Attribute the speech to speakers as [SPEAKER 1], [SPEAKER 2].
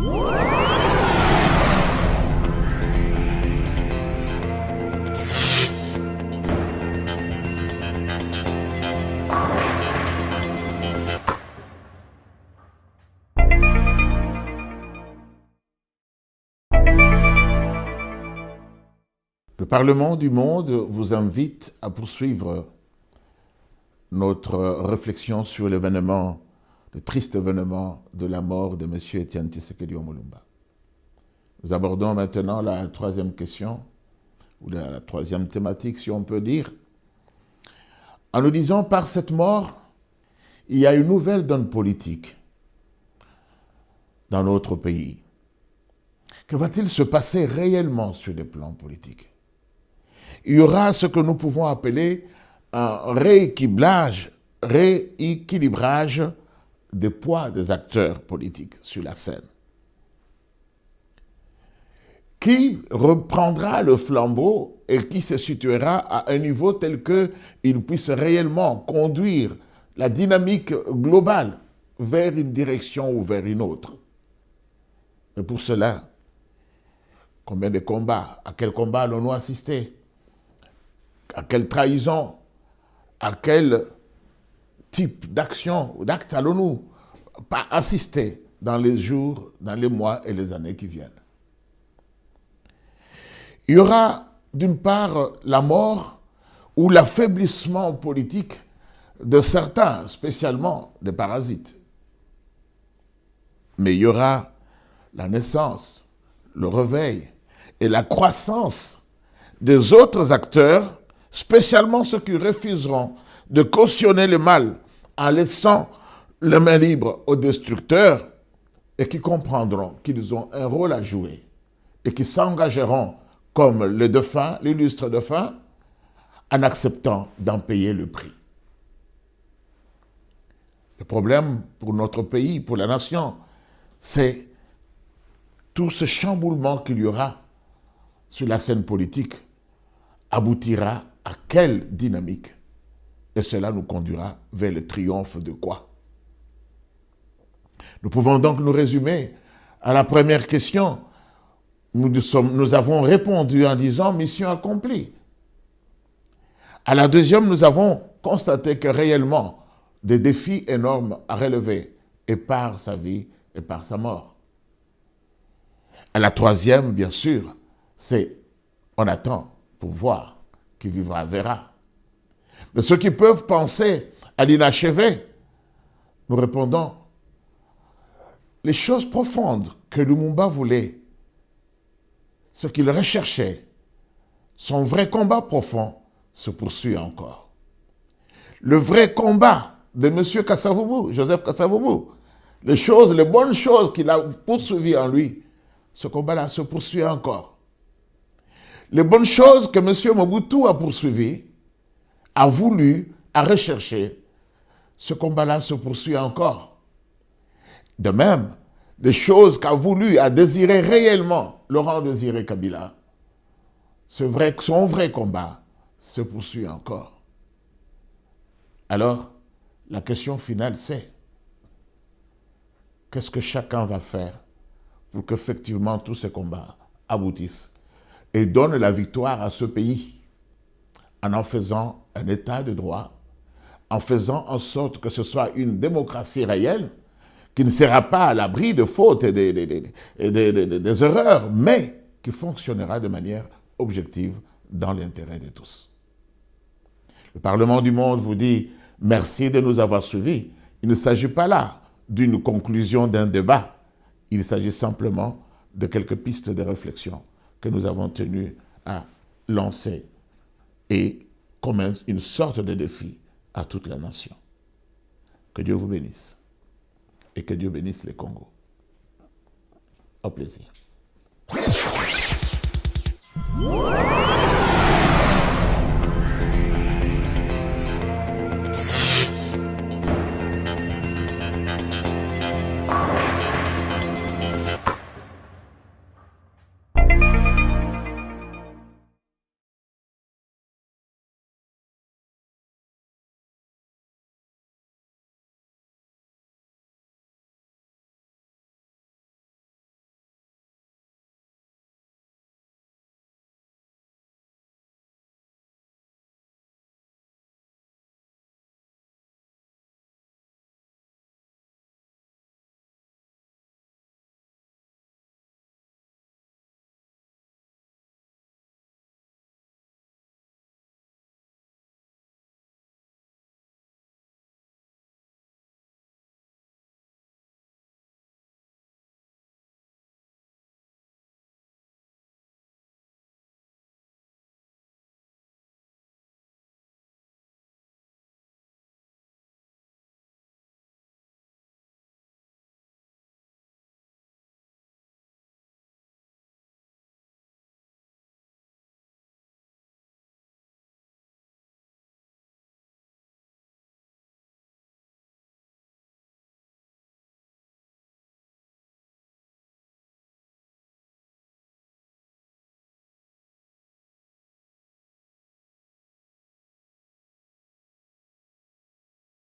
[SPEAKER 1] Le Parlement du monde vous invite à poursuivre notre réflexion sur l'événement, le triste événement de la mort de M. Etienne Tshisekedi Omolumba. Nous abordons maintenant la troisième question, ou la troisième thématique, si on peut dire, en nous disant, par cette mort, il y a une nouvelle donne politique dans notre pays. Que va-t-il se passer réellement sur les plans politiques? Il y aura ce que nous pouvons appeler un rééquilibrage des poids des acteurs politiques sur la scène. Qui reprendra le flambeau et qui se situera à un niveau tel qu'il puisse réellement conduire la dynamique globale vers une direction ou vers une autre. Et pour cela, combien de combats, à quel combat allons-nous assister? À quelle trahison, à quel type d'action ou d'acte allons-nous pas assister dans les jours, dans les mois et les années qui viennent? Il y aura d'une part la mort ou l'affaiblissement politique de certains, spécialement des parasites. Mais il y aura la naissance, le réveil et la croissance des autres acteurs, spécialement ceux qui refuseront de cautionner le mal en laissant les mains libres aux destructeurs et qui comprendront qu'ils ont un rôle à jouer et qui s'engageront comme le défunt, l'illustre défunt, en acceptant d'en payer le prix. Le problème pour notre pays, pour la nation, c'est tout ce chamboulement qu'il y aura sur la scène politique aboutira à quelle dynamique? Et cela nous conduira vers le triomphe de quoi? Nous pouvons donc nous résumer à la première question. Nous avons répondu en disant « mission accomplie ». À la deuxième, nous avons constaté que réellement, des défis énormes à relever, et par sa vie et par sa mort. À la troisième, bien sûr, c'est on attend pour voir, qui vivra verra. Mais ceux qui peuvent penser à l'inachevé, nous répondons, les choses profondes que Lumumba voulait, ce qu'il recherchait, son vrai combat profond se poursuit encore. Le vrai combat de M. Kasavubu, Joseph Kasavubu, les bonnes choses qu'il a poursuivies en lui, ce combat-là se poursuit encore. Les bonnes choses que M. Mobutu a poursuivies, a voulu, a recherché, ce combat-là se poursuit encore. De même, les choses qu'a voulu, a désiré réellement Laurent Désiré Kabila, son vrai combat se poursuit encore. Alors, la question finale, c'est qu'est-ce que chacun va faire pour qu'effectivement tous ces combats aboutissent et donnent la victoire à ce pays en faisant un état de droit, en faisant en sorte que ce soit une démocratie réelle qui ne sera pas à l'abri de fautes et des erreurs, mais qui fonctionnera de manière objective dans l'intérêt de tous. Le Parlement du monde vous dit merci de nous avoir suivis. Il ne s'agit pas là d'une conclusion d'un débat. Il s'agit simplement de quelques pistes de réflexion que nous avons tenu à lancer et comme une sorte de défi à toute la nation. Que Dieu vous bénisse et que Dieu bénisse les Congos. Au plaisir.